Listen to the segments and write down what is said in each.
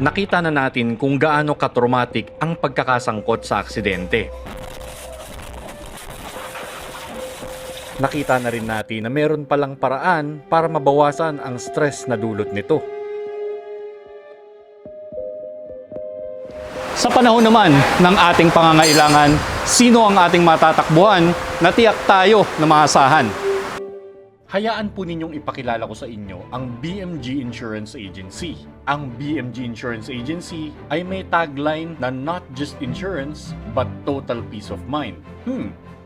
nakita na natin kung gaano ka-traumatic ang pagkakasangkot sa aksidente. Nakita na rin natin na meron palang paraan para mabawasan ang stress na dulot nito. Sa panahon naman ng ating pangangailangan, sino ang ating matatakbuhan na tiyak tayo na maasahan? Hayaan po ninyong ipakilala ko sa inyo ang BMG Insurance Agency. Ang BMG Insurance Agency ay may tagline na not just insurance, but total peace of mind.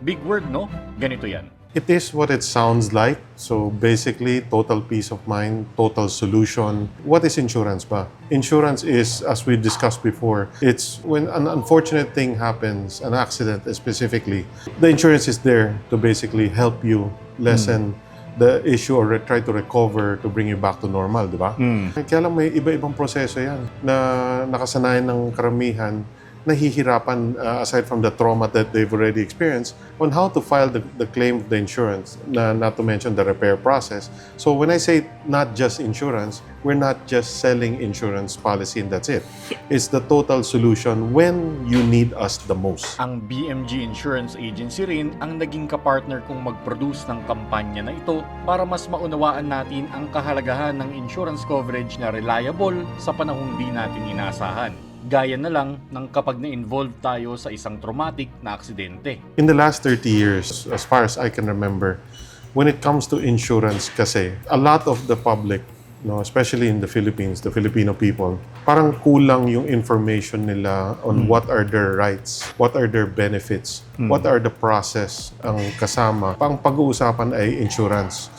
Big word, no? Ganito yan. It is what it sounds like. So basically, total peace of mind, total solution. What is insurance ba? Insurance is, as we discussed before, it's when an unfortunate thing happens, an accident specifically, the insurance is there to basically help you lessen the issue or try to recover to bring you back to normal, di ba? Kaya lang may iba-ibang proseso yan na nakasanayan ng karamihan, nahihirapan aside from the trauma that they've already experienced on how to file the claim of the insurance, not to mention the repair process. So when I say not just insurance, we're not just selling insurance policy and that's it. It's the total solution when you need us the most. Ang BMG Insurance Agency rin ang naging kapartner kong mag-produce ng kampanya na ito para mas maunawaan natin ang kahalagahan ng insurance coverage na reliable sa panahong di natin inaasahan. Gaya na lang ng kapag na-involve tayo sa isang traumatic na aksidente. In the last 30 years, as far as I can remember, when it comes to insurance kasi, a lot of the public, especially in the Philippines, the Filipino people, parang kulang yung information nila on what are their rights, what are their benefits, what are the process ang kasama. Pang pag-uusapan ay insurance.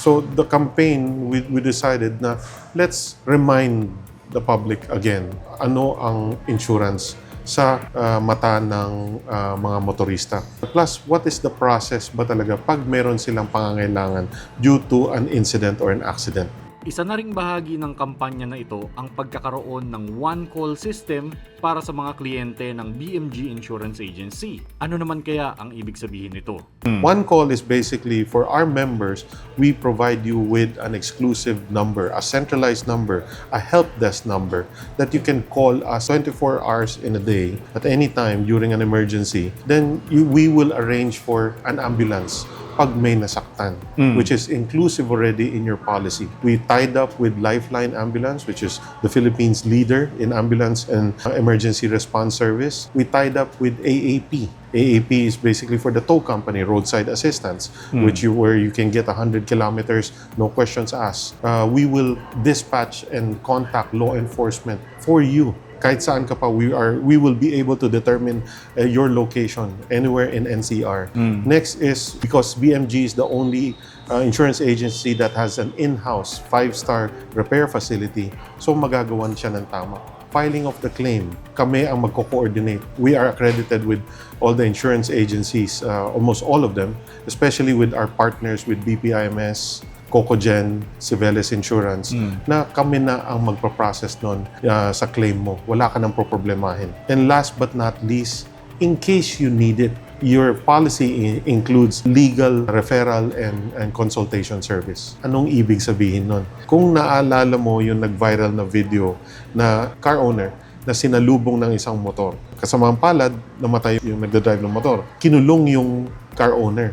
So the campaign, we decided na let's remind the public again, ano ang insurance sa mata ng mga motorista. Plus, what is the process ba talaga pag meron silang pangangailangan due to an incident or an accident? Isa na ring bahagi ng kampanya na ito ang pagkakaroon ng one-call system para sa mga kliyente ng BMG Insurance Agency. Ano naman kaya ang ibig sabihin nito? One call is basically for our members, we provide you with an exclusive number, a centralized number, a help desk number that you can call us 24 hours in a day at any time during an emergency. Then we will arrange for an ambulance pag may nasaktan, which is inclusive already in your policy. We tied up with Lifeline Ambulance, which is the Philippines' leader in ambulance and emergency response service. We tied up with AAP. AAP is basically for the tow company, roadside assistance, where you can get 100 kilometers, no questions asked. We will dispatch and contact law enforcement for you. Kahit saan ka pa, we will be able to determine your location anywhere in NCR. Next is, because BMG is the only insurance agency that has an in-house 5-star repair facility, so magagawan siya ng tama. Filing of the claim, kami ang magko-coordinate. We are accredited with all the insurance agencies, almost all of them, especially with our partners with BPI MS, Cocogen, Cibeles Insurance, na kami na ang magpa-process nun sa claim mo. Wala ka nang poproblemahin. And last but not least, in case you need it, your policy includes legal referral and consultation service. Anong ibig sabihin nun? Kung naalala mo yung nag-viral na video na car owner na sinalubong ng isang motor, kasamang palad, namatay yung nagdadrive ng motor. Kinulong yung car owner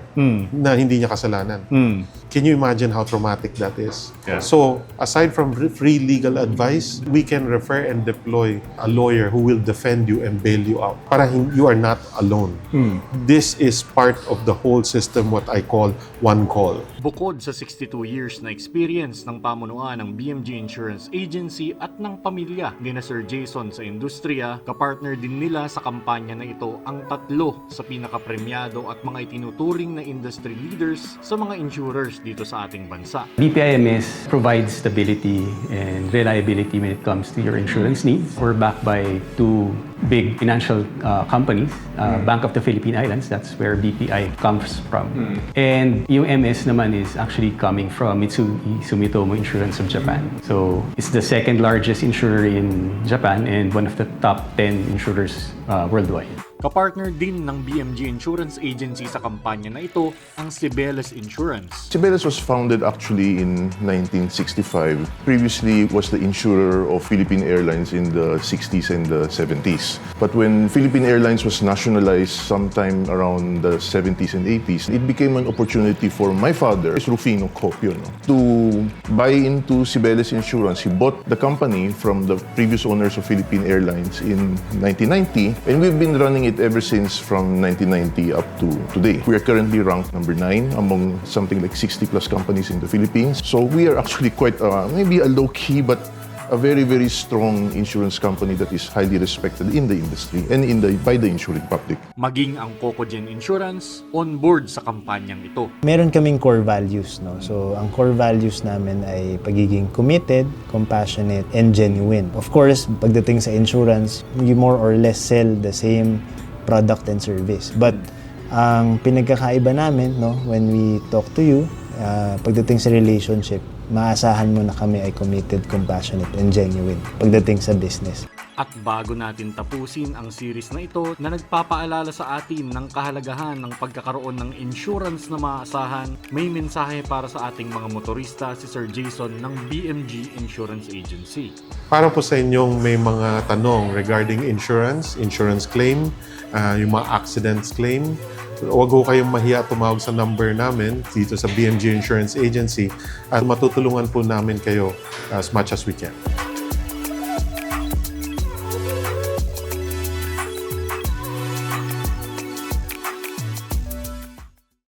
na hindi niya kasalanan. Can you imagine how traumatic that is? Yeah. So, aside from free legal advice, we can refer and deploy a lawyer who will defend you and bail you out. Para you are not alone. This is part of the whole system, what I call one call. Bukod sa 62 years na experience ng pamunuan ng BMG Insurance Agency at ng pamilya ni na Sir Jason sa industriya, kapartner din nila sa kampanya na ito ang tatlo sa pinakapremyado at mga itinuturing na industry leaders sa mga insurers dito sa ating bansa. BPI MS provides stability and reliability when it comes to your insurance needs. We're backed by two big financial companies, Bank of the Philippine Islands, that's where BPI comes from. And yung MS naman is actually coming from Mitsui Sumitomo Insurance of Japan. So it's the second largest insurer in Japan and one of the top 10 insurers worldwide. Kapartner din ng BMG Insurance Agency sa kampanya na ito ang Cibeles Insurance. Cibeles was founded actually in 1965. Previously, it was the insurer of Philippine Airlines in the 60s and the 70s. But when Philippine Airlines was nationalized sometime around the 70s and 80s, it became an opportunity for my father, Rufino Copio, to buy into Cibeles Insurance. He bought the company from the previous owners of Philippine Airlines in 1990, and we've been running it ever since from 1990 up to today. We are currently ranked number 9 among something like 60 plus companies in the Philippines. So we are actually quite maybe a low-key but a very, very strong insurance company that is highly respected in the industry and by the insuring public. Maging ang Cocogen Insurance on board sa kampanyang ito. Meron kaming core values, no? So, ang core values namin ay pagiging committed, compassionate, and genuine. Of course, pagdating sa insurance, you more or less sell the same product and service. But ang pinagkakaiba namin, no, when we talk to you, pagdating sa relationship, maasahan mo na kami ay committed, compassionate, and genuine pagdating sa business. At bago natin tapusin ang series na ito na nagpapaalala sa atin ng kahalagahan ng pagkakaroon ng insurance na maasahan, may mensahe para sa ating mga motorista si Sir Jason ng BMG Insurance Agency. Para po sa inyong may mga tanong regarding insurance claim, yung mga accidents claim, huwag ho kayong mahiya tumawag sa number namin dito sa BMG Insurance Agency at matutulungan po namin kayo as much as we can.